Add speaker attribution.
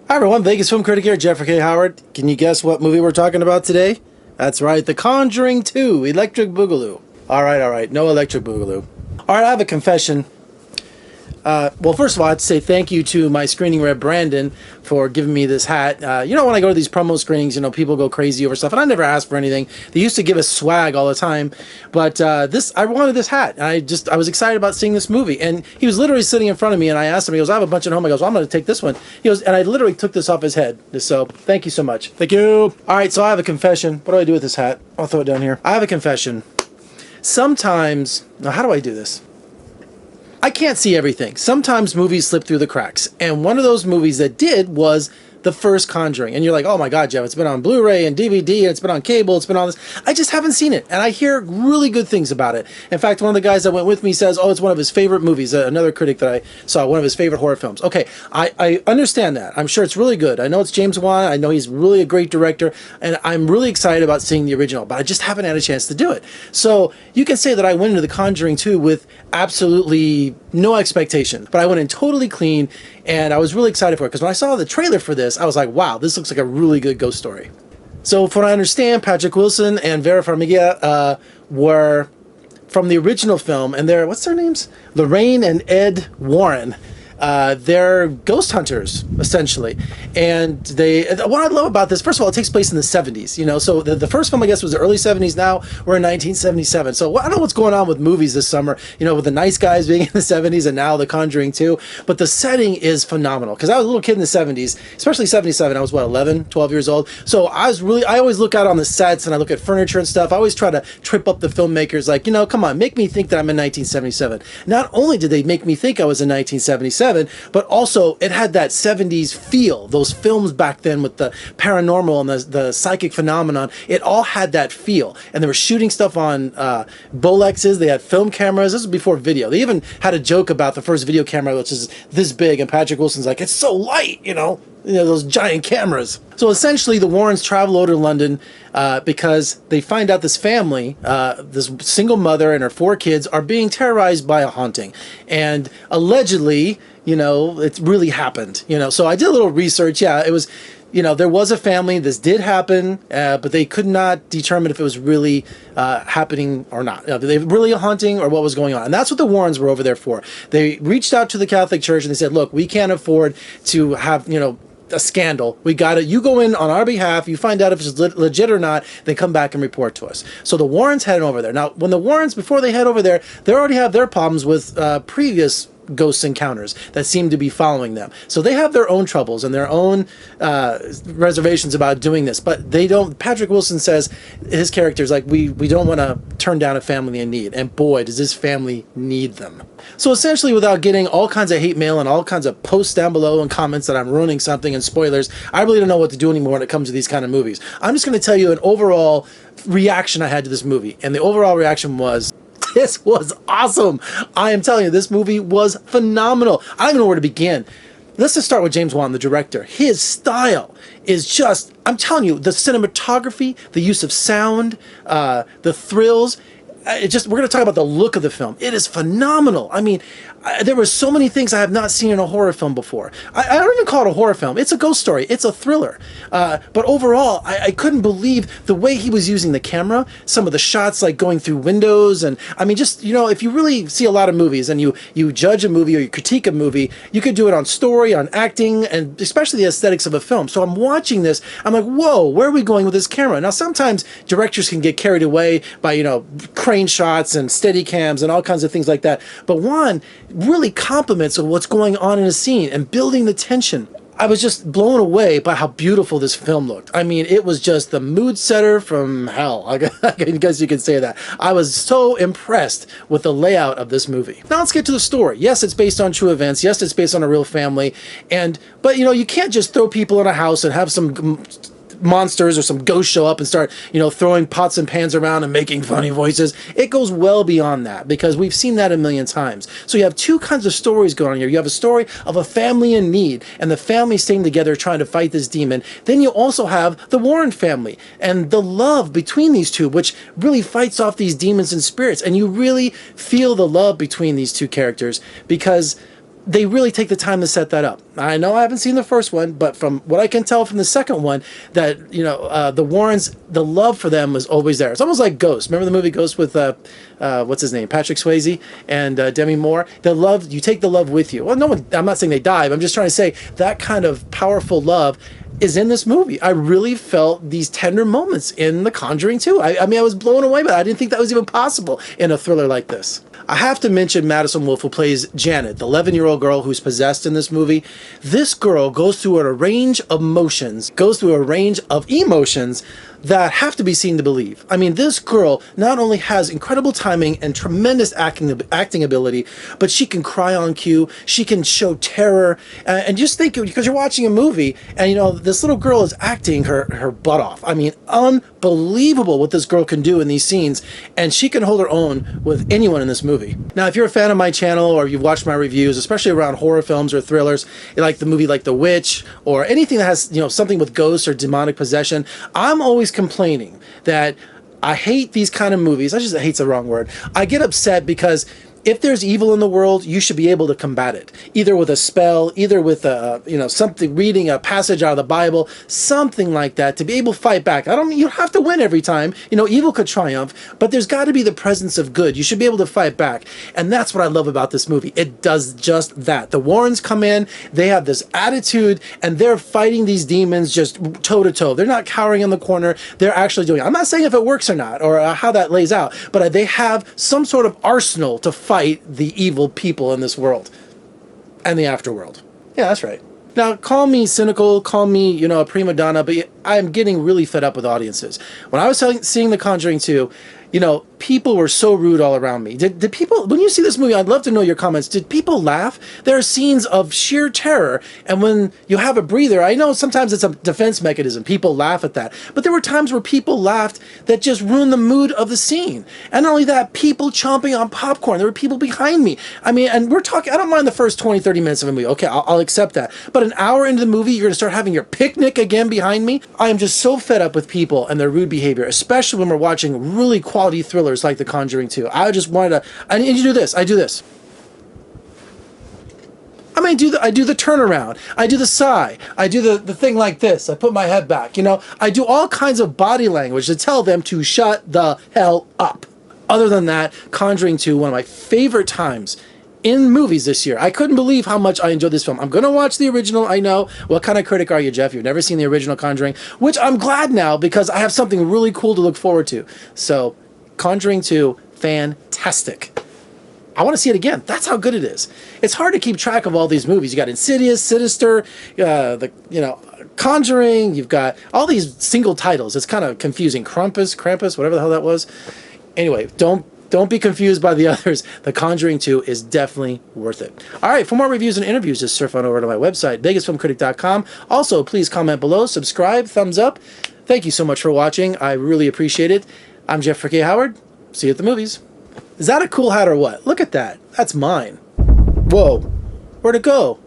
Speaker 1: Hi everyone, Vegas film critic here, Jeffrey K. Howard. Can you guess what movie we're talking about today? That's right, The Conjuring 2, Electric Boogaloo. Alright, no Electric Boogaloo. Alright, I have a confession. Well, first of all, I have to say thank you to my screening rep, Brandon, for giving me this hat. When I go to these promo screenings, people go crazy over stuff, and I never ask for anything. They used to give us swag all the time, but I wanted this hat, and I was excited about seeing this movie, and he was literally sitting in front of me, and I asked him, he goes, I have a bunch at home. I goes, well, I'm going to take this one. He goes, and I literally took this off his head, so thank you so much. Thank you. Alright, so I have a confession. What do I do with this hat? I'll throw it down here. I have a confession. Sometimes, now how do I do this? I can't see everything. Sometimes movies slip through the cracks. And one of those movies that did was the first Conjuring. And you're like, oh my God, Jeff, it's been on Blu-ray and DVD, and it's been on cable, it's been on this. I just haven't seen it. And I hear really good things about it. In fact, one of the guys that went with me says, oh, it's one of his favorite movies. Another critic that I saw, one of his favorite horror films. Okay, I understand that. I'm sure it's really good. I know it's James Wan. I know he's really a great director. And I'm really excited about seeing the original. But I just haven't had a chance to do it. So you can say that I went into The Conjuring 2 with absolutely no expectation. But I went in totally clean. And I was really excited for it, because when I saw the trailer for this, I was like, wow, this looks like a really good ghost story. So from what I understand, Patrick Wilson and Vera Farmiga were from the original film, and they're, what's their names? Lorraine and Ed Warren. They're ghost hunters, essentially. And what I love about this, first of all, it takes place in the 70s, so the first film, I guess, was the early 70s. Now we're in 1977. So I don't know what's going on with movies this summer, with the Nice Guys being in the 70s and now The Conjuring 2. But the setting is phenomenal, because I was a little kid in the 70s, especially 77. I was, 11, 12 years old. So I always look out on the sets and I look at furniture and stuff. I always try to trip up the filmmakers, like, come on, make me think that I'm in 1977. Not only did they make me think I was in 1977, but also it had that 70s feel. Those films back then with the paranormal and the psychic phenomenon, it all had that feel. And they were shooting stuff on Bolexes. They had film cameras. This was before video. They even had a joke about the first video camera, which is this big, and Patrick Wilson's like, it's so light, those giant cameras. So essentially the Warrens travel over to London because they find out this family, this single mother and her 4 kids, are being terrorized by a haunting. And allegedly, it really happened. So I did a little research. Yeah, it was, there was a family. This did happen, but they could not determine if it was really happening or not. They were really a haunting or what was going on. And that's what the Warrens were over there for. They reached out to the Catholic Church and they said, look, we can't afford to have, a scandal. We got it. You go in on our behalf. You find out if it's legit or not. Then come back and report to us. So the Warrens head over there. Now, when the Warrens, before they head over there, they already have their problems with previous ghost encounters that seem to be following them. So they have their own troubles and their own reservations about doing this. But they don't. Patrick Wilson says, his character's like, we don't want to turn down a family in need. And boy, does this family need them. So essentially, without getting all kinds of hate mail and all kinds of posts down below and comments that I'm ruining something and spoilers, I really don't know what to do anymore when it comes to these kind of movies. I'm just going to tell you an overall reaction I had to this movie. And the overall reaction was, this was awesome. I am telling you, this movie was phenomenal. I don't even know where to begin. Let's just start with James Wan, the director. His style is just, I'm telling you, the cinematography, the use of sound, the thrills. We're going to talk about the look of the film. It is phenomenal. I mean, there were so many things I have not seen in a horror film before. I don't even call it a horror film. It's a ghost story. It's a thriller. But overall, I couldn't believe the way he was using the camera, some of the shots like going through windows. And I mean, just, if you really see a lot of movies and you judge a movie or you critique a movie, you could do it on story, on acting, and especially the aesthetics of a film. So I'm watching this. I'm like, whoa, where are we going with this camera? Now, sometimes directors can get carried away by, crane shots and steady cams and all kinds of things like that. But Wan really compliments what's going on in a scene and building the tension. I was just blown away by how beautiful this film looked. I mean, it was just the mood setter from hell. I guess you could say that. I was so impressed with the layout of this movie. Now let's get to the story. Yes, it's based on true events. Yes, it's based on a real family. But you can't just throw people in a house and have some monsters or some ghosts show up and start, throwing pots and pans around and making funny voices. It goes well beyond that, because we've seen that a million times. So you have two kinds of stories going on here. You have a story of a family in need and the family staying together trying to fight this demon. Then you also have the Warren family and the love between these two, which really fights off these demons and spirits. And you really feel the love between these two characters, because they really take the time to set that up. I know I haven't seen the first one, but from what I can tell from the second one, that, you know, the Warrens, the love for them was always there. It's almost like Ghost. Remember the movie Ghost with what's his name, Patrick Swayze and Demi Moore? The love, you take the love with you. Well, no one, I'm not saying they die, but I'm just trying to say that kind of powerful love is in this movie. I really felt these tender moments in The Conjuring 2. I mean, I was blown away by it. I didn't think that was even possible in a thriller like this. I have to mention Madison Wolfe, who plays Janet, the 11-year-old girl who's possessed in this movie. This girl goes through a range of emotions that have to be seen to believe. I mean, this girl not only has incredible timing and tremendous acting ability, but she can cry on cue, she can show terror, and just think, because you're watching a movie, and you know, this little girl is acting her butt off. I mean, unbelievable what this girl can do in these scenes, and she can hold her own with anyone in this movie. Now, if you're a fan of my channel, or you've watched my reviews, especially around horror films or thrillers, you like the movie like The Witch, or anything that has, you know, something with ghosts or demonic possession, I'm always complaining that I hate these kind of movies. I just hate's the wrong word. I get upset because if there's evil in the world, you should be able to combat it, either with a spell, either with something, reading a passage out of the Bible, something like that, to be able to fight back. You don't have to win every time. You know, evil could triumph, but there's got to be the presence of good. You should be able to fight back, and that's what I love about this movie. It does just that. The Warrens come in, they have this attitude, and they're fighting these demons just toe to toe. They're not cowering in the corner. They're actually doing it. I'm not saying if it works or not, or how that lays out, but they have some sort of arsenal to fight the evil people in this world and the afterworld. Yeah, that's right. Now, call me cynical, call me, you know, a prima donna, but I'm getting really fed up with audiences. When I was seeing The Conjuring 2, you know, people were so rude all around me. Did people, when you see this movie, I'd love to know your comments. Did people laugh? There are scenes of sheer terror, and when you have a breather, I know sometimes it's a defense mechanism. People laugh at that. But there were times where people laughed that just ruined the mood of the scene. And not only that, people chomping on popcorn. There were people behind me. I mean, and we're talking, I don't mind the first 20, 30 minutes of a movie. Okay, I'll accept that. But an hour into the movie, you're going to start having your picnic again behind me? I am just so fed up with people and their rude behavior, especially when we're watching really quality thrillers like The Conjuring 2. I just wanted to, I need you to do this. I do this. I mean, I do the turnaround. I do the sigh. I do the thing like this. I put my head back. You know, I do all kinds of body language to tell them to shut the hell up. Other than that, Conjuring 2, one of my favorite times in movies this year. I couldn't believe how much I enjoyed this film. I'm going to watch the original, I know. What kind of critic are you, Jeff? You've never seen the original Conjuring, which I'm glad now because I have something really cool to look forward to. So, Conjuring 2, fantastic. I want to see it again. That's how good it is. It's hard to keep track of all these movies. You got Insidious, Sinister, Conjuring. You've got all these single titles. It's kind of confusing. Krampus, whatever the hell that was. Anyway, don't be confused by the others. The Conjuring 2 is definitely worth it. All right, for more reviews and interviews, just surf on over to my website, vegasfilmcritic.com. Also, please comment below, subscribe, thumbs up. Thank you so much for watching. I really appreciate it. I'm Jeffrey K. Howard. See you at the movies. Is that a cool hat or what? Look at that. That's mine. Whoa. Where'd it go?